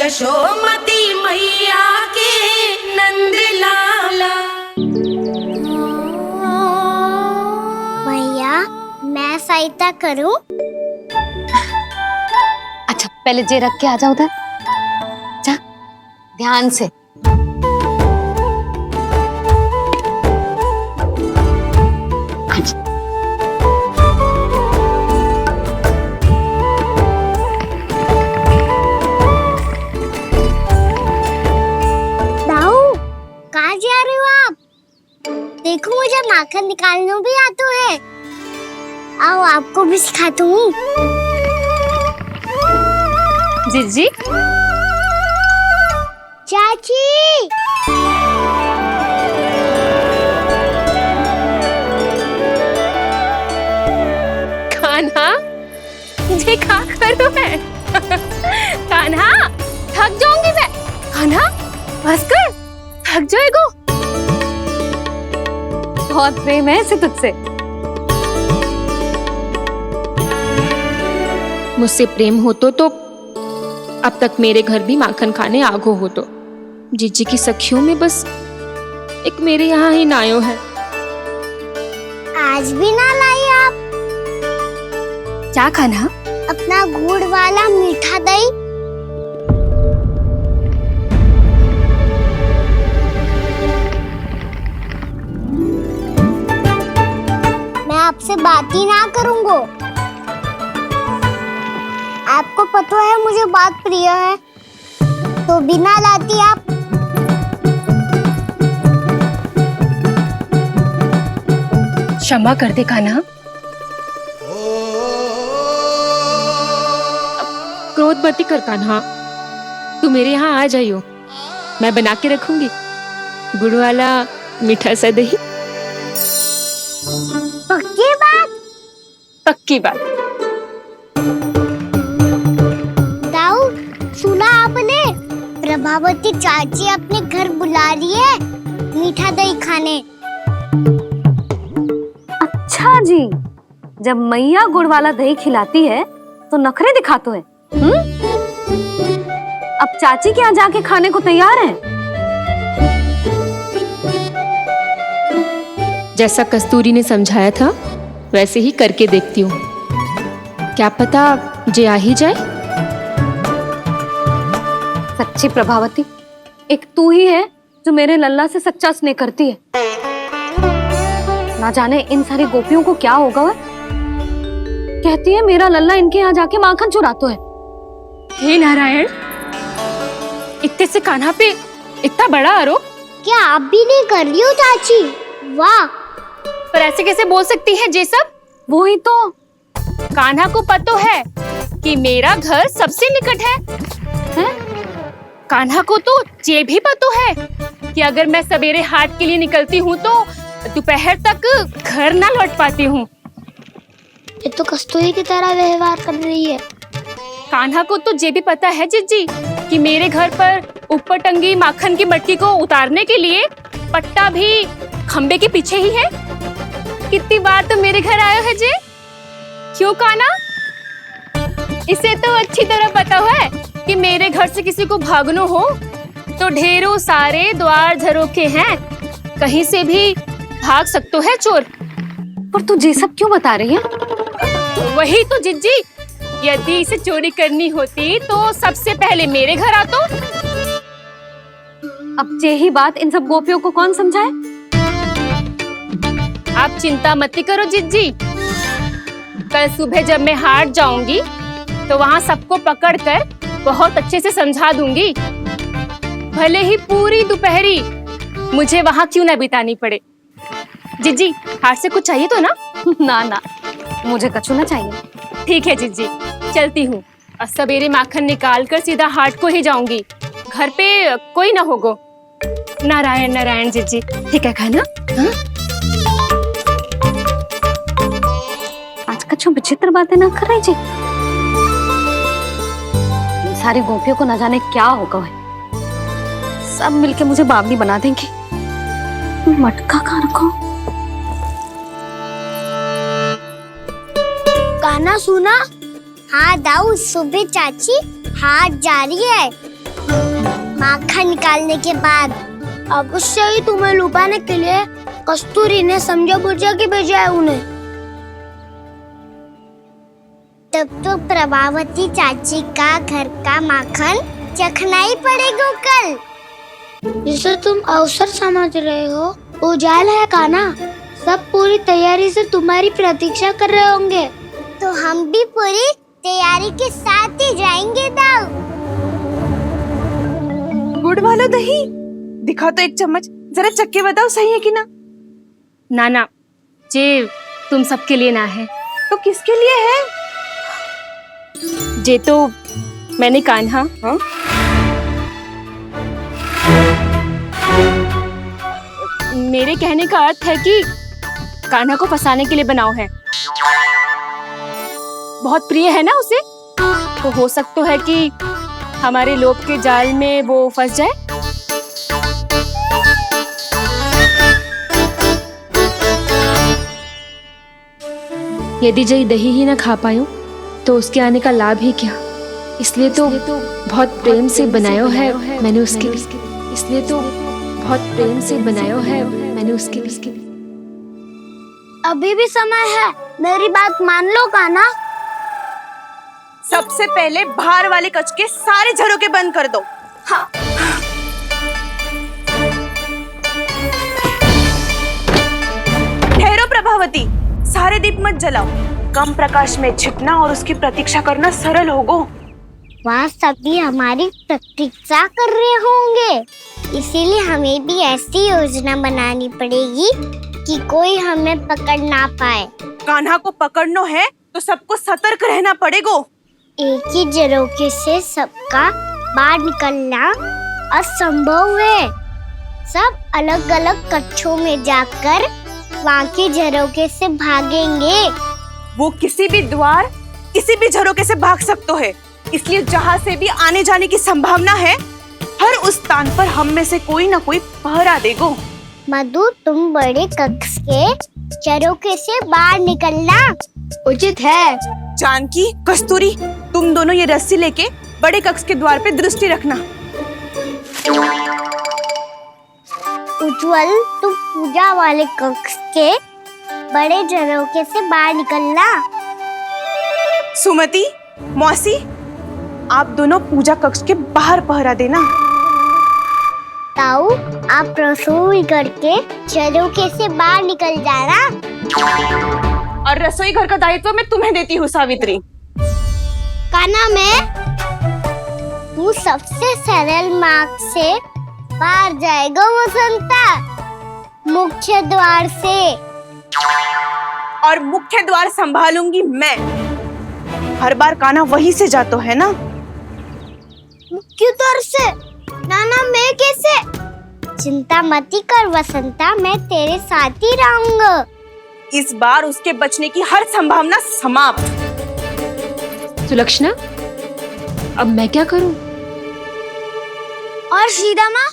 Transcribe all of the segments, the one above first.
यशोमती मैया के नंद लाला। भैया मैं सहायता करूं? अच्छा पहले जे रख के आ जाओ उधर, जा ध्यान से। कहाँ जा रहे हो आप? देखो मुझे माखन निकालना भी आता है। आओ आपको भी सिखाता हूँ। जीजी चाची कान्हा ये क्या करो है? कान्हा थक जाऊंगी मैं। कान्हा बस कर, थक जाएगा। बहुत प्रेम है इसे तुझसे। मुझसे प्रेम हो तो अब तक मेरे घर भी माखन खाने आगो हो तो। जीजी की सखियों में बस एक मेरे यहाँ ही नायो है। आज भी ना लाई आप? क्या खाना? अपना गुड़ वाला मीठा दही। मैं आपसे बात ही ना करूंगा। आपको पता है मुझे बात प्रिय है, तो बिना लाती आप। क्षमा कर दे कान्हा। क्रोध मत कर कान्हा, तू मेरे यहाँ आ जाइयो, मैं बना के रखूंगी गुड़ वाला मीठा सा दही। पक्की बात? पक्की बात। दाऊ सुना आपने? प्रभावती चाची अपने घर बुला रही है मीठा दही खाने। अच्छा जी, जब मैया गुड़ वाला दही खिलाती है तो नखरे दिखाते हैं। अब चाची के यहाँ जाके खाने को तैयार हैं। जैसा कस्तूरी ने समझाया था वैसे ही करके देखती हूँ, क्या पता जे आ ही जाए। सच्ची प्रभावती, एक तू ही है जो मेरे लल्ला से सच्चा स्नेह करती है। ना जाने इन सारी गोपियों को क्या होगा। वह कहती है मेरा लल्ला इनके यहाँ जाके माखन चुराता है। हे नारायण, इतने से कान्हा पे इतना बड़ा आरोप। क्या आप भी नहीं कर रही हो चाची? वाह, पर ऐसे कैसे बोल सकती है जे सब? वो ही तो। कान्हा को पता है कि मेरा घर सबसे निकट है, हैं? कान्हा को तो ये भी पता है कि अगर मैं सवेरे हाट के लिए निकलती हूँ तो दोपहर तक घर ना लौट पाती हूँ। ये तो कस्तूरी की तरह व्यवहार कर रही है। कान्हा को तो ये भी पता है जीजी कि मेरे घर पर ऊपर टंगी माखन की मटकी को उतारने के लिए पट्टा भी खंबे के पीछे ही है। कितनी बार तो मेरे घर आयो है जी। क्यों कान्हा? इसे तो अच्छी तरह पता है कि मेरे घर से किसी को भागनो हो तो ढेरों सारे द्वार झरोखे हैं, कहीं से भी भाग सकते है चोर। पर तू ये सब क्यों बता रही है? वही तो जिज्जी, यदि इसे चोरी करनी होती तो सबसे पहले मेरे घर आतो। अब यही बात इन सब गोपियों को कौन समझाए? आप चिंता मत करो जिज्जी, कल सुबह जब मैं हाट जाऊंगी तो वहाँ सबको पकड़कर बहुत अच्छे से समझा दूंगी, भले ही पूरी दोपहरी मुझे वहाँ क्यों ना बितानी पड़े। जिज्जी, हाट से कुछ चाहिए तो ना? ना ना, मुझे कछु ना चाहिए। ठीक है जिज्जी, चलती हूँ। और सवेरे माखन निकाल कर सीधा हाट को ही जाऊंगी, घर पे कोई ना होगो। नारायण नारायण जिज्जी, ठीक है खाना? हाँ? आज कछु विचित्र बातें ना कर रही जी। सारी गोपियों को न जाने क्या होगा है। सब मिलके मुझे बावली बना देंगे। मटका कहाँ रखो? गाना सुना? हाँ दाऊ, सुबह चाची हाट जा रही है, माखन निकालने के बाद। अवश्य ही तुम्हें लुभाने के लिए कस्तूरी ने समझा बुझा के भेजा है उन्हें। तब तो प्रभावती चाची का घर का माखन चखना ही पड़ेगा कल। जिसे तुम अवसर समझ रहे हो उजाला है कान्हा। सब पूरी तैयारी से तुम्हारी प्रतीक्षा कर रहे होंगे। तो हम भी पूरी तैयारी के साथ ही जाएंगे दाऊ। गुड़ वाला दही दिखा तो एक चम्मच, जरा चख के बताओ सही है कि ना। ना जे तुम सबके लिए ना है। तो किसके लिए है? जे तो मैंने कान्हा मेरे कहने का अर्थ है कि कान्हा को फंसाने के लिए बनाओ है। बहुत प्रिय है ना उसे, तो हो सकता है कि हमारे लोभ के जाल में वो फंस जाए। यदि जय दही ही ना खा पायो तो उसके आने का लाभ ही क्या। इसलिए तो बहुत प्रेम से बनायो है मैंने उसके लिए। इसलिए तो बहुत प्रेम से बनायो है मैंने उसके लिए। अभी भी समय है, मेरी बात मान लो कान्हा। सबसे पहले बाहर वाले कच के सारे झरोके बंद कर दो। हाँ। ठहरो प्रभावती, सारे दीप मत जलाओ। कम प्रकाश में छिपना और उसकी प्रतीक्षा करना सरल होगा। वहाँ सभी हमारी प्रतीक्षा कर रहे होंगे, इसीलिए हमें भी ऐसी योजना बनानी पड़ेगी कि कोई हमें पकड़ ना पाए। कान्हा को पकड़ना है तो सबको सतर्क रहना पड़ेगा। एक ही झरोखे से सबका बाहर निकलना असंभव है। सब अलग अलग कक्षों में जाकर वहाँ के झरोखे से भागेंगे। वो किसी भी द्वार, किसी भी झरोखे से भाग सकते है, इसलिए जहाँ से भी आने जाने की संभावना है, हर उस स्थान पर हम में से कोई ना कोई पहरा देगो। मधु, तुम बड़े कक्ष के झरोखे से बाहर निकलना उचित है। जानकी, कस्तूरी, तुम दोनों ये रस्सी लेके बड़े कक्ष के द्वार पे दृष्टि रखना। उज्जवल, तुम पूजा वाले कक्ष के बड़े झरोखे से बाहर निकलना। सुमति, मौसी, आप दोनों पूजा कक्ष के बाहर पहरा देना। ताऊ, आप रसोई करके झरोखे से बाहर निकल जाना। और रसोई घर का दायित्व मैं तुम्हें देती हूँ सावित्री। कान्हा, मैं तू सबसे सरल मार्ग से बाहर जाएगा वसंता, मुख्य द्वार से। और मुख्य द्वार संभालूंगी मैं। हर बार कान्हा वहीं से जातो है ना। मुख्य द्वार से? नाना, मैं कैसे? चिंता मत कर वसंता, मैं तेरे साथ ही रहूंगा। इस बार उसके बचने की हर संभावना समाप्त। सुलक्षणा, अब मैं क्या करूं? और सीधा माँ,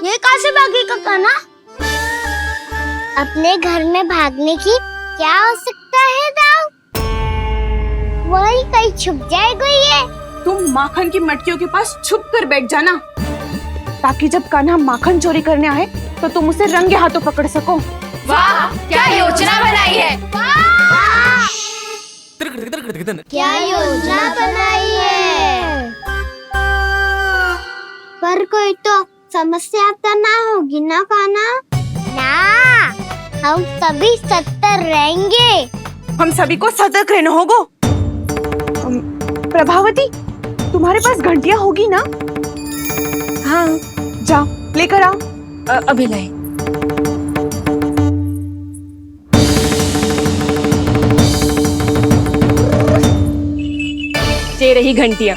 ये कहाँ से भागेगा कान्हा? अपने घर में भागने की क्या हो सकता है दाऊ? वही कहीं छुप जाएगा ये। तुम माखन की मटकियों के पास छुप कर बैठ जाना, ताकि जब कान्हा माखन चोरी करने आए तो तुम उसे रंगे हाथों पकड़ सको। वाह, क्या योजना बनाई है। क्या योजना बनाई है? पर कोई तो समस्या तो ना होगी ना कान्हा? ना, हम सभी सतर्क रहेंगे। हम सभी को सतर्क रहना होगा। प्रभावती, तुम्हारे पास घंटियां होगी ना? हाँ, जाओ लेकर आओ। अभी लाए। ये रही घंटियां।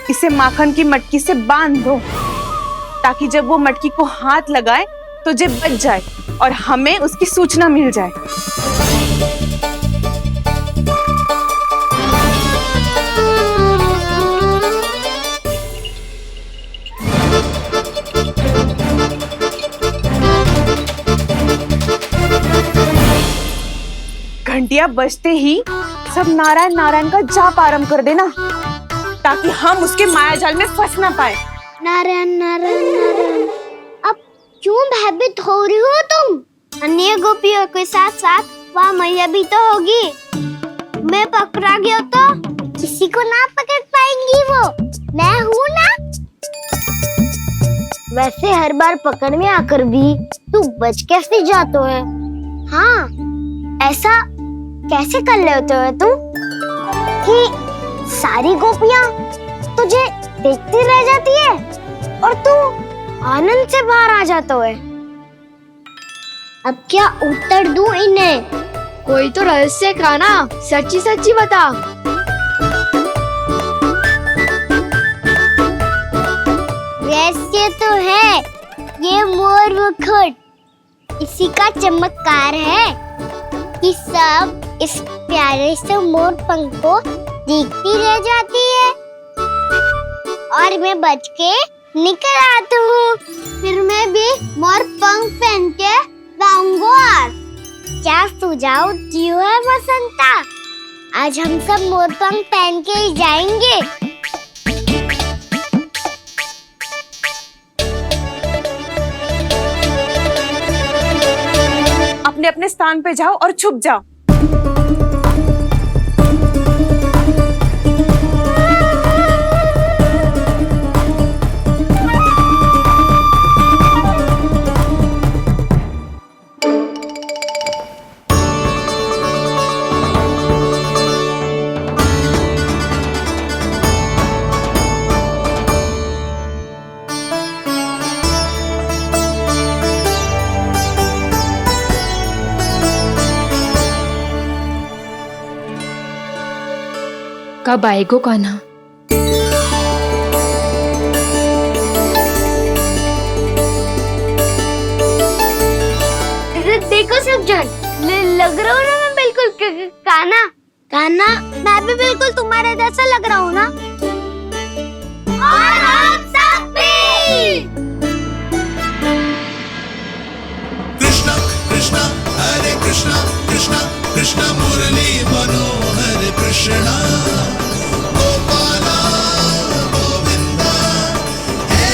इसे माखन की मटकी से बांध दो, ताकि जब वो मटकी को हाथ लगाए तो जे बच जाए और हमें उसकी सूचना मिल जाए। घंटियां बजते ही सब नारायण नारायण का जाप आरंभ कर देना, ताकि हम उसके माया जाल में फंस ना पाए। नारायण नारायण नारायण। अब क्यों भयभीत हो रही हो तुम? अन्य गोपियों के साथ साथ वहाँ मैया भी तो होगी। मैं पकड़ा गया तो किसी को ना पकड़ पाएंगी वो, मैं हूँ ना। वैसे हर बार पकड़ में आकर भी तू बच कैसे जाता है? हाँ, ऐसा कैसे कर लेते हो तू कि सारी गोपियाँ तुझे देखती रह जाती है और तू आनंद से बाहर आ जाता है? अब क्या उत्तर दूं इन्हें? कोई तो रहस्य का ना, सच्ची सच्ची बता। रहस्य तो है, ये मोर मुकुट इसी का चमत्कार है कि सब इस प्यारे से मोर पंख को देखती रह जाती है और मैं बच के निकल आता हूँ। फिर मैं भी मोर पंख पहन के गाऊंगा। क्या सुझाव दियो है बसंता? आज हम सब मोर पंख पहन के ही जाएंगे। अपने अपने स्थान पे जाओ और छुप जाओ। कब आएगो कान्हा? देखो सब जन, लग रहा हूँ ना मैं बिल्कुल कान्हा। कान्हा, मैं भी बिल्कुल तुम्हारे जैसा लग रहा हूँ ना। और हम सब भी। कृष्णा कृष्णा हरे कृष्णा कृष्णा कृष्णा मुरली मनोहर कृष्णा गोपाला गोविंदा हे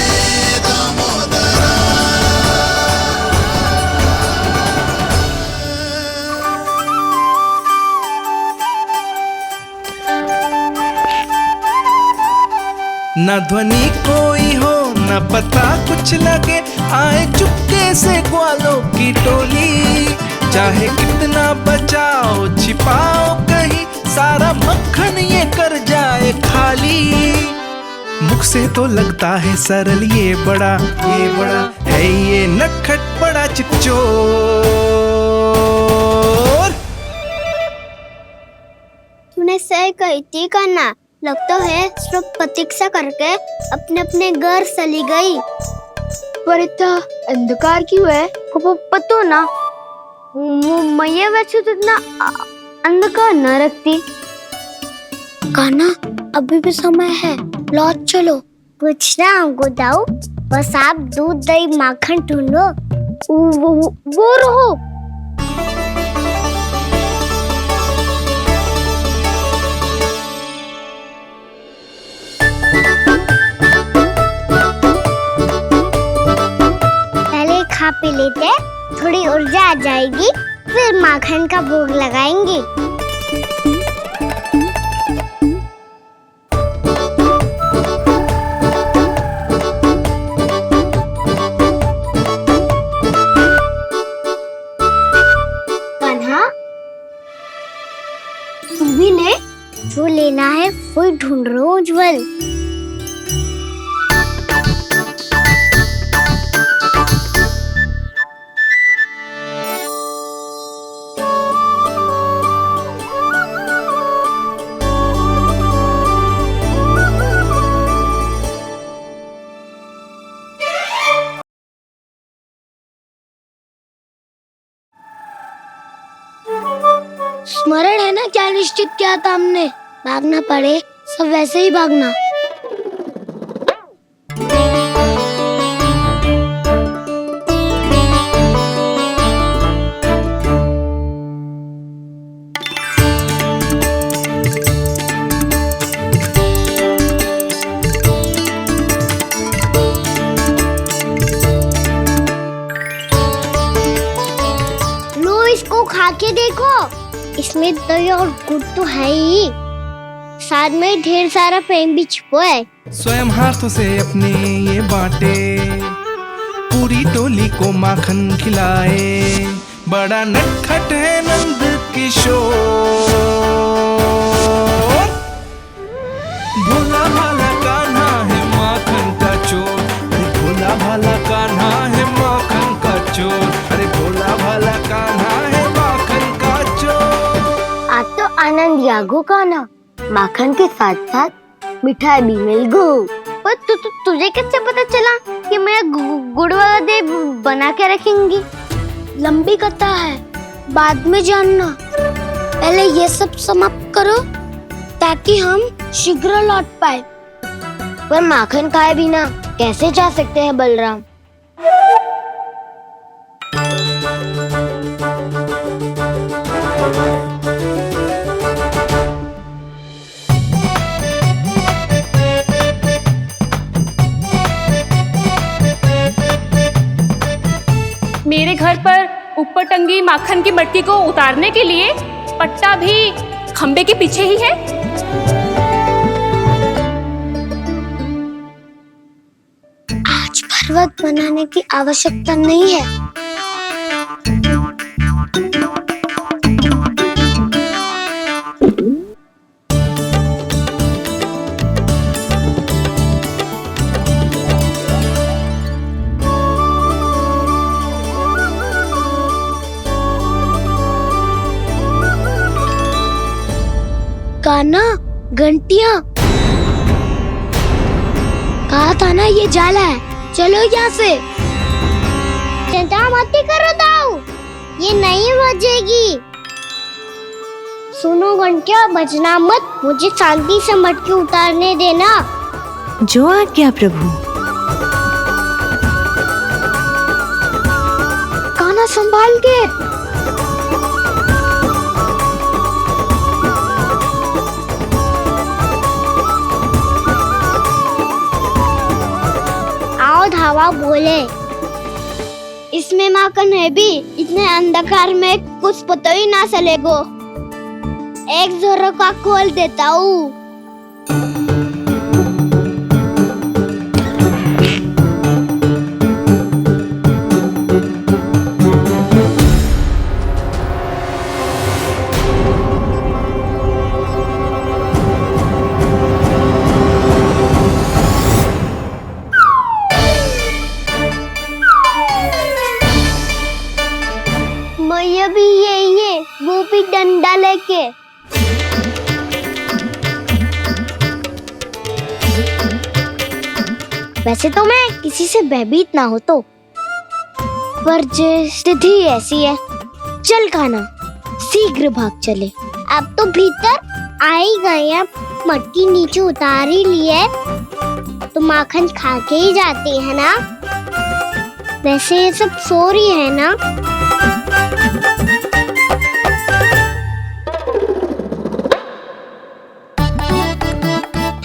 दामोदरा। न ध्वनि कोई हो न पता कुछ लगे, आए चुपके से ग्वालों की टोली। चाहे कितना बचाओ छिपाओ कहीं, सारा मक्खन ये कर जाए खाली। मुख से तो लगता है सरल, ये बड़ा है ये नटखट बड़ा चिकचोर। तूने सही कही थी कान्हा। लगता है सब प्रतीक्षा करके अपने अपने घर चली गई। पर इतना अंधकार क्यों है? पतो ना, मैया वैसे तो इतना अंधकार न रखती। कान्हा, अभी भी समय है, लौट चलो। कुछ ना हमको दाऊ, बस आप दूध दही माखन ढूंढो। वो रहो। पहले खा पी लेते, थोड़ी ऊर्जा आ जाएगी, फिर माखन का भोग लगाएंगे। कान्हा, तू भी ले, जो लेना है वो ढूंढ रहा हूँ उज्जवल। स्मरण है ना क्या निश्चित किया था हमने? भागना पड़े सब वैसे ही भागना। देखो, इसमें दही और गुड़ तो है ही, साथ में ढेर सारा प्रेम भी छुपा है। स्वयं हाथों से अपने ये बांटे, पूरी टोली को माखन खिलाए, बड़ा नटखट है नंद किशोर। भोला भाला कान्हा है माखन का चोर, अरे भोला भाला कान्हा है माखन का चोर, अरे भोला भाला कान्हा है माखन का चोर। आज तो आनंद यागो का ना, माखन के साथ साथ मिठाई भी मिल गई। पर तुझे कैसे पता चला कि मैं गुड़ वाला दे बना के रखेंगी? लंबी कथा है, बाद में जानना। पहले ये सब समाप्त करो ताकि हम शीघ्र लौट पाए। पर माखन खाए बिना कैसे जा सकते हैं बलराम? मेरे घर पर ऊपर टंगी माखन की मटकी को उतारने के लिए पट्टा भी खंबे के पीछे ही है। आज पर्वत बनाने की आवश्यकता नहीं है। कान्हा, घंटियां, कहा था ना ये जाला है, चलो यहाँ से। चिंता मत करो दाऊ, ये नहीं बजेगी। सुनो घंटिया, बजना मत, मुझे शांति से मटकी उतारने देना। जो आज्ञा प्रभु। कान्हा संभाल के। धावा बोले, इसमें माखन है भी, इतने अंधकार में कुछ पता ही ना चलेगो। एक जोरों का खोल देता हूँ। मैया भी यही है, वो भी डंडा लेके। वैसे तो मैं किसी से भयभीत ना हो तो, पर स्थिति ऐसी है। चल कान्हा, शीघ्र भाग चले। अब तो भीतर आ ही गए हैं, मटकी नीचे उतार ही लिए, तो माखन खा के ही जाते हैं ना। वैसे ये सब सो रही है ना।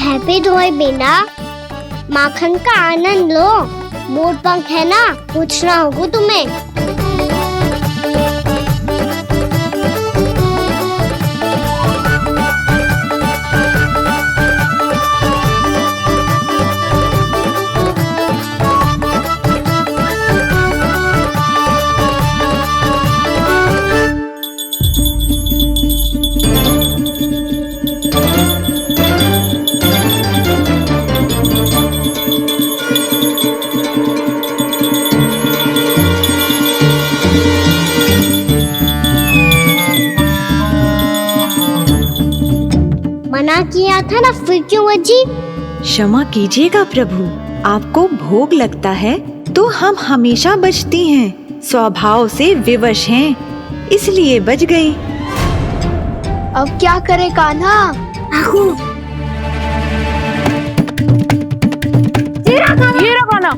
हैप्पी धोए बिना माखन का आनंद लो। मोर पंख है ना, पूछना होगा तुम्हें। मना किया था ना, फिर क्यों बजी? क्षमा कीजिएगा प्रभु, आपको भोग लगता है तो हम हमेशा बजती हैं, स्वभाव से विवश हैं, इसलिए बज गई। अब क्या करे कान्हा? ये रहा कान्हा।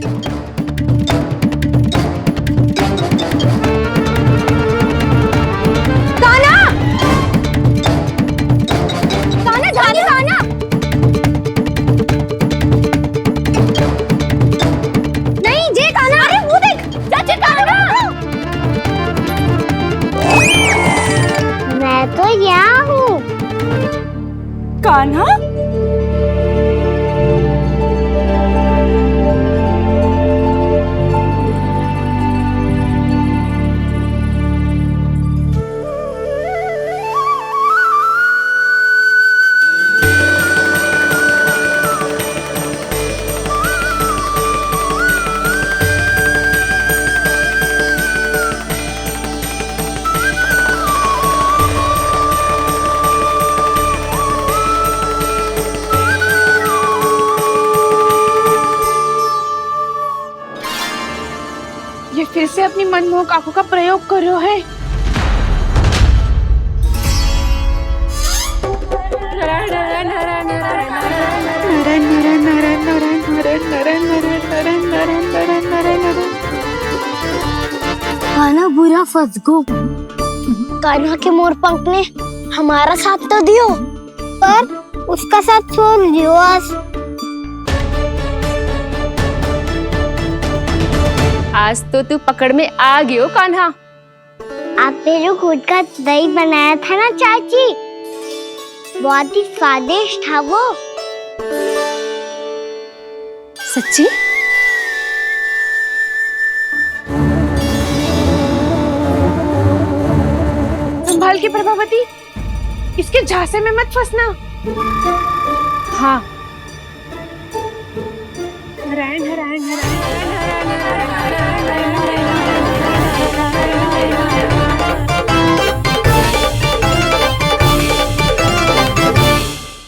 फिर से अपनी मनमोहक आंखों का प्रयोग कर रहे हो है। कान्हा बुरा फंस गो। कान्हा के मोर पंख ने हमारा साथ तो दियो, पर उसका साथ छोड़ दियो आज। आज तो तू पकड़ में आ गयो कान्हा। आपने जो खुद का दही बनाया था ना चाची, बहुत ही स्वादिष्ट था वो। सच्ची? संभाल के प्रभावती, इसके झांसे में मत फंसना। हाँ। नारायण नारायण नारायण नारायण नारायण नारायण नारायण नारायण